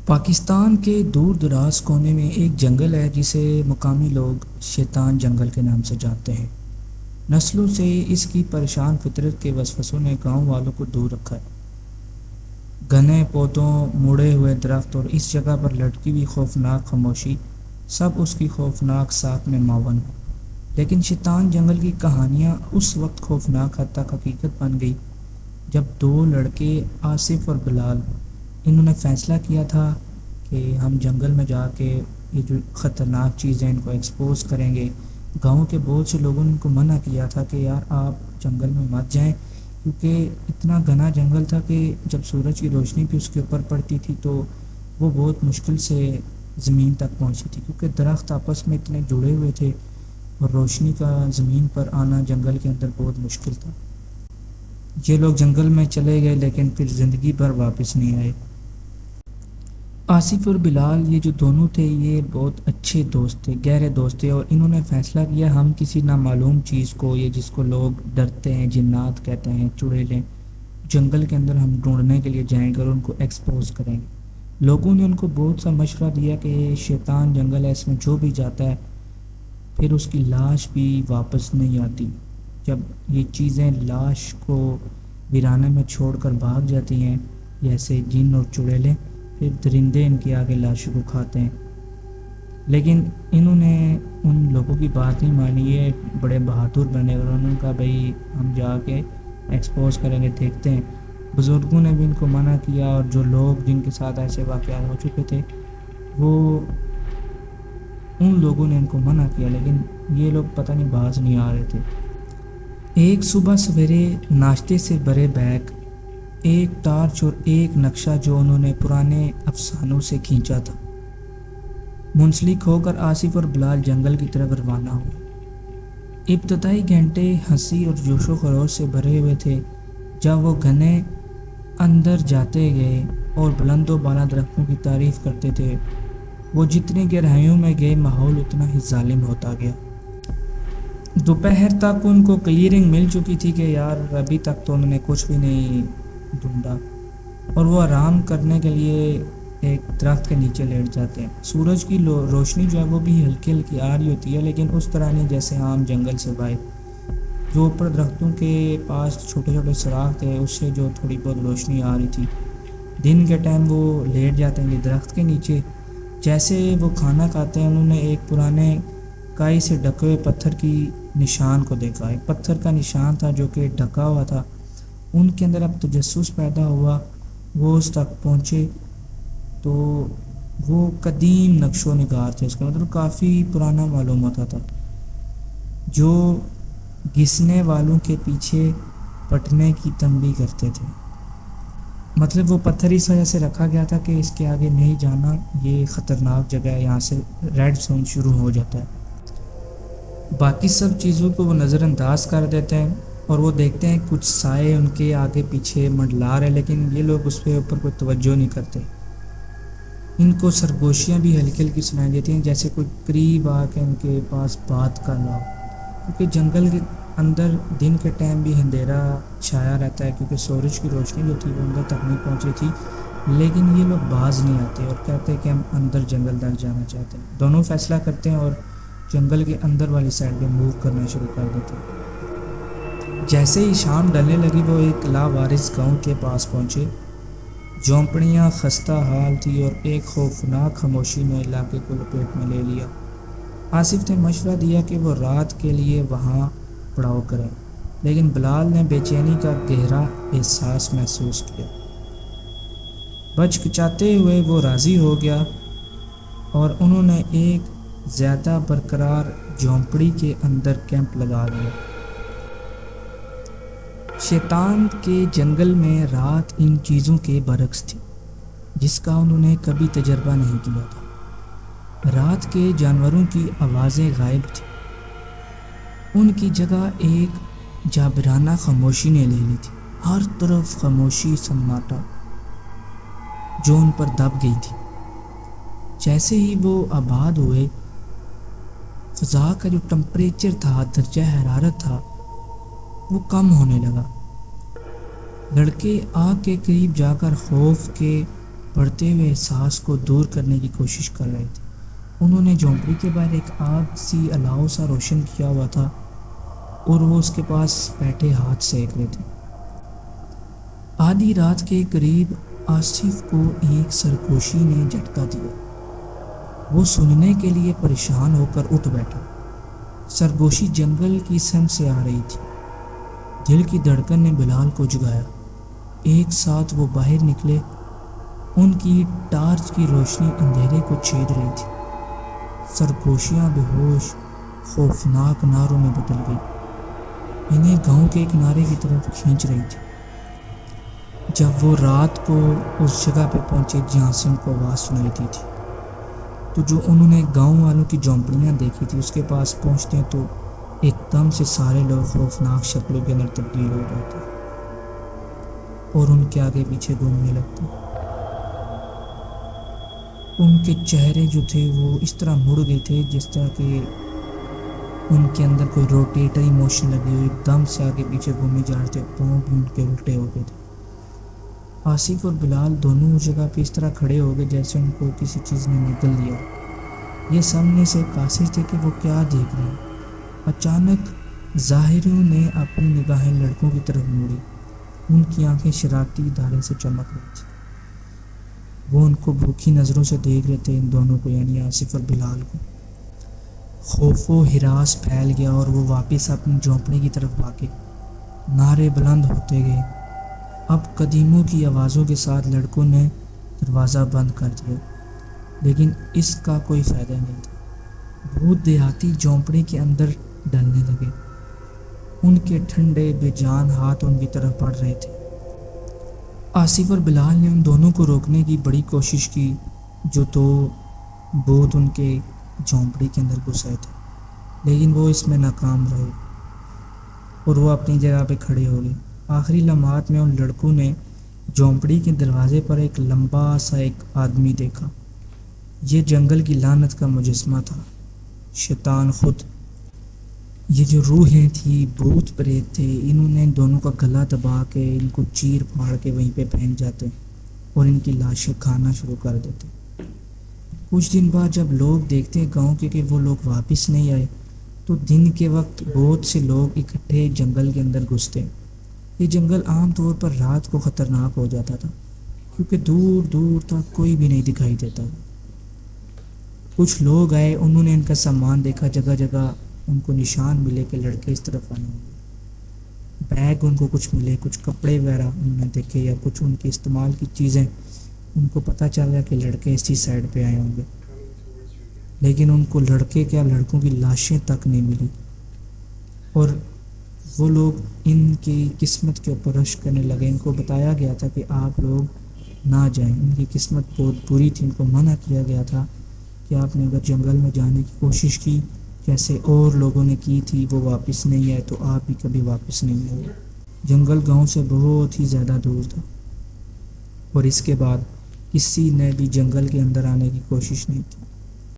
پاکستان کے دور دراز کونے میں ایک جنگل ہے جسے مقامی لوگ شیطان جنگل کے نام سے جانتے ہیں۔ نسلوں سے اس کی پریشان فطرت کے وسوسوں نے گاؤں والوں کو دور رکھا ہے۔ گھنے پودوں، مڑے ہوئے درخت اور اس جگہ پر لٹکی ہوئی خوفناک خاموشی، سب اس کی خوفناک ساکھ میں معاون ہے۔ لیکن شیطان جنگل کی کہانیاں اس وقت خوفناک حد تک حقیقت بن گئی جب دو لڑکے آصف اور بلال، انہوں نے فیصلہ کیا تھا کہ ہم جنگل میں جا کے یہ جو خطرناک چیزیں ان کو ایکسپوز کریں گے۔ گاؤں کے بہت سے لوگوں نے ان کو منع کیا تھا کہ یار آپ جنگل میں مت جائیں، کیونکہ اتنا گھنا جنگل تھا کہ جب سورج کی روشنی بھی اس کے اوپر پڑتی تھی تو وہ بہت مشکل سے زمین تک پہنچی تھی، کیونکہ درخت آپس میں اتنے جڑے ہوئے تھے اور روشنی کا زمین پر آنا جنگل کے اندر بہت مشکل تھا۔ یہ لوگ جنگل میں چلے گئے لیکن پھر زندگی بھر واپس نہیں آئے۔ آصف اور بلال یہ جو دونوں تھے یہ بہت اچھے دوست تھے، گہرے دوست تھے، اور انہوں نے فیصلہ کیا ہم کسی نامعلوم چیز کو، یہ جس کو لوگ ڈرتے ہیں، جنات کہتے ہیں، چڑیلیں، جنگل کے اندر ہم ڈھونڈنے کے لیے جائیں گے اور ان کو ایکسپوز کریں گے۔ لوگوں نے ان کو بہت سا مشورہ دیا کہ شیطان جنگل ہے، اس میں جو بھی جاتا ہے پھر اس کی لاش بھی واپس نہیں آتی۔ جب یہ چیزیں لاش کو ویرانے میں چھوڑ کر بھاگ جاتی ہیں، جیسے جن اور چڑیلیں، پھر درندے ان کی آگے لاشوں کو کھاتے ہیں۔ لیکن انہوں نے ان لوگوں کی بات نہیں مانی، یہ بڑے بہادر بنے اور انہوں نے کہا بھائی ہم جا کے ایکسپوز کریں گے، دیکھتے ہیں۔ بزرگوں نے بھی ان کو منع کیا اور جو لوگ جن کے ساتھ ایسے واقعات ہو چکے تھے وہ ان لوگوں نے ان کو منع کیا، لیکن یہ لوگ پتہ نہیں باز نہیں آ رہے تھے۔ ایک صبح سویرے ناشتے سے بھرے بیگ، ایک ٹارچ اور ایک نقشہ جو انہوں نے پرانے افسانوں سے کھینچا تھا، منسلک ہو کر آصف اور بلال جنگل کی طرف روانہ ہوئے۔ ابتدائی گھنٹے ہنسی اور جوش و خروش سے بھرے ہوئے تھے۔ جب وہ گھنے اندر جاتے گئے اور بلند و بالا درختوں کی تعریف کرتے تھے، وہ جتنی گہرائیوں میں گئے ماحول اتنا ہی ظالم ہوتا گیا۔ دوپہر تک ان کو کلیئرنگ مل چکی تھی کہ یار ابھی تک تو انہوں نے کچھ بھی نہیں ڈھونڈا، اور وہ آرام کرنے کے لیے ایک درخت کے نیچے لیٹ جاتے ہیں۔ سورج کی روشنی جو ہے وہ بھی ہلکی ہلکی آ رہی ہوتی ہے، لیکن اس طرح نہیں جیسے عام جنگل سے باہر جو اوپر درختوں کے پاس چھوٹے چھوٹے سراغ تھے اس سے جو تھوڑی بہت روشنی آ رہی تھی۔ دن کے ٹائم وہ لیٹ جاتے ہیں درخت کے نیچے۔ جیسے وہ کھانا کھاتے ہیں انہوں نے ایک پرانے کائی سے ڈھکے ہوئے پتھر کی نشان کو دیکھا۔ ایک پتھر کا نشان تھا جو کہ ڈھکا ہوا تھا۔ ان کے اندر اب تجسس پیدا ہوا، وہ اس تک پہنچے تو وہ قدیم نقش و نگار تھے، اس کا مطلب کافی پرانا معلوم ہوتا تھا، جو گھسنے والوں کے پیچھے پٹنے کی تنبیہ کرتے تھے۔ مطلب وہ پتھر اس وجہ سے رکھا گیا تھا کہ اس کے آگے نہیں جانا، یہ خطرناک جگہ ہے، یہاں سے ریڈ زون شروع ہو جاتا ہے۔ باقی سب چیزوں کو وہ نظر انداز کر دیتے ہیں اور وہ دیکھتے ہیں کچھ سائے ان کے آگے پیچھے منڈلا رہے، لیکن یہ لوگ اس پہ اوپر کوئی توجہ نہیں کرتے۔ ان کو سرگوشیاں بھی ہلکی ہلکی سنائی دیتی ہیں، جیسے کوئی قریب آ کے ان کے پاس بات کر رہا ہو، کیونکہ جنگل کے اندر دن کے ٹائم بھی اندھیرا چھایا رہتا ہے، کیونکہ سورج کی روشنی جو تھی وہ اندر تک نہیں پہنچی تھی۔ لیکن یہ لوگ باز نہیں آتے اور کہتے ہیں کہ ہم اندر جنگل تک جانا چاہتے ہیں۔ دونوں فیصلہ کرتے ہیں اور جنگل کے اندر والی سائڈ پہ موو کرنا شروع کر دیتے ہیں۔ جیسے ہی شام ڈلنے لگی وہ ایک لاوارث گاؤں کے پاس پہنچے۔ جھونپڑیاں خستہ حال تھی اور ایک خوفناک خاموشی نے علاقے کو لپیٹ میں لے لیا۔ آصف نے مشورہ دیا کہ وہ رات کے لیے وہاں پڑاؤ کریں، لیکن بلال نے بے چینی کا گہرا احساس محسوس کیا۔ بچکچاتے ہوئے وہ راضی ہو گیا اور انہوں نے ایک زیادہ برقرار جھونپڑی کے اندر کیمپ لگا لیا۔ شیطان کے جنگل میں رات ان چیزوں کے برعکس تھی جس کا انہوں نے کبھی تجربہ نہیں کیا تھا۔ رات کے جانوروں کی آوازیں غائب تھیں، ان کی جگہ ایک جابرانہ خاموشی نے لے لی تھی۔ ہر طرف خاموشی سناٹا جو ان پر دب گئی تھی۔ جیسے ہی وہ آباد ہوئے، فضا کا جو ٹمپریچر تھا، درجہ حرارت تھا، وہ کم ہونے لگا۔ لڑکے آگ کے قریب جا کر خوف کے بڑھتے ہوئے احساس کو دور کرنے کی کوشش کر رہے تھے۔ انہوں نے جھونپڑی کے باہر ایک آگ سی الاؤ سا روشن کیا ہوا تھا اور وہ اس کے پاس بیٹھے ہاتھ سینک رہے تھے۔ آدھی رات کے قریب آصف کو ایک سرگوشی نے جھٹکا دیا۔ وہ سننے کے لیے پریشان ہو کر اٹھ بیٹھا۔ سرگوشی جنگل کی سمت سے آ رہی تھی۔ دل کی دھڑکن نے بلال کو جگایا۔ ایک ساتھ وہ باہر نکلے۔ ان کی ٹارچ کی روشنی اندھیرے کو چھید رہی تھی۔ سرگوشیاں بے ہوش خوفناک نعروں میں بدل گئی، انہیں گاؤں کے کنارے کی طرف کھینچ رہی تھی۔ جب وہ رات کو اس جگہ پہ پہنچے جہاں سے ان کو آواز سنائی دی تھی، تو جو انہوں نے گاؤں والوں کی جھونپڑیاں دیکھی تھی اس کے پاس پہنچتے ہیں تو ایک دم سے سارے لوگ خوفناک شکلوں کے اندر تبدیل ہو جاتے اور ان کے آگے پیچھے گھومنے لگتے۔ ان کے چہرے جو تھے وہ اس طرح مڑ گئے تھے جس طرح کہ ان کے اندر کوئی روٹیٹری موشن لگی ہوئی، ایک دم سے آگے پیچھے گھومے جا رہے تھے، پاؤں بھی ان کے الٹے ہو گئے تھے۔ آصف اور بلال دونوں اس جگہ پہ اس طرح کھڑے ہو گئے جیسے ان کو کسی چیز نے نگل لیا۔ یہ سامنے سے قاصر تھے کہ وہ کیا دیکھ رہے ہیں۔ اچانک ظاہریوں نے اپنی نگاہیں لڑکوں کی طرف موڑی۔ ان کی آنکھیں شرارتی دھارے سے چمک رہی تھیں۔ وہ ان کو بھوکی نظروں سے دیکھ رہے تھے، ان دونوں کو، یعنی آصف اور بلال کو۔ خوف و ہراس پھیل گیا اور وہ واپس اپنی جھونپڑی کی طرف بھاگے۔ نعرے بلند ہوتے گئے۔ اب قدیموں کی آوازوں کے ساتھ لڑکوں نے دروازہ بند کر دیا، لیکن اس کا کوئی فائدہ نہیں تھا۔ بھوت دیہاتی جھونپڑی کے اندر ڈلنے لگے۔ ان کے ٹھنڈے بے جان ہاتھ ان کی طرف بڑھ رہے تھے۔ آصف اور بلال نے ان دونوں کو روکنے کی بڑی کوشش کی جو دو بھوت ان کے جھونپڑی کے اندر گھس آئے تھے، لیکن وہ اس میں ناکام رہے اور وہ اپنی جگہ پہ کھڑے ہو گئے۔ آخری لمحات میں ان لڑکوں نے جھونپڑی کے دروازے پر ایک لمبا سا ایک آدمی دیکھا۔ یہ جنگل کی لعنت کا مجسمہ تھا، شیطان خود۔ یہ جو روحیں تھیں، بھوت پریت تھے، انہوں نے ان دونوں کا گلا دبا کے ان کو چیر پھاڑ کے وہیں پہ پھینک جاتے اور ان کی لاشیں کھانا شروع کر دیتے۔ کچھ دن بعد جب لوگ دیکھتے گاؤں کے کہ وہ لوگ واپس نہیں آئے تو دن کے وقت بہت سے لوگ اکٹھے جنگل کے اندر گھستے۔ یہ جنگل عام طور پر رات کو خطرناک ہو جاتا تھا کیونکہ دور دور تک کوئی بھی نہیں دکھائی دیتا تھا۔ کچھ لوگ آئے، انہوں نے ان کا سامان دیکھا، جگہ جگہ ان کو نشان ملے کہ لڑکے اس طرف آنے ہوں گے۔ بیگ ان کو کچھ ملے، کچھ کپڑے وغیرہ انہوں نے دیکھے یا کچھ ان کی استعمال کی چیزیں، ان کو پتہ چل گیا کہ لڑکے اسی سائڈ پہ آئے ہوں گے، لیکن ان کو لڑکے کیا لڑکوں کی لاشیں تک نہیں ملی۔ اور وہ لوگ ان کی قسمت کے اوپر رشک کرنے لگے۔ ان کو بتایا گیا تھا کہ آپ لوگ نہ جائیں، ان کی قسمت بہت بری تھی، ان کو منع کیا گیا تھا کہ آپ نے اگر جنگل میں جانے کی کوشش کی جیسے اور لوگوں نے کی تھی، وہ واپس نہیں آئے تو آپ بھی کبھی واپس نہیں آئے۔ جنگل گاؤں سے بہت ہی زیادہ دور تھا اور اس کے بعد کسی نے بھی جنگل کے اندر آنے کی کوشش نہیں کی۔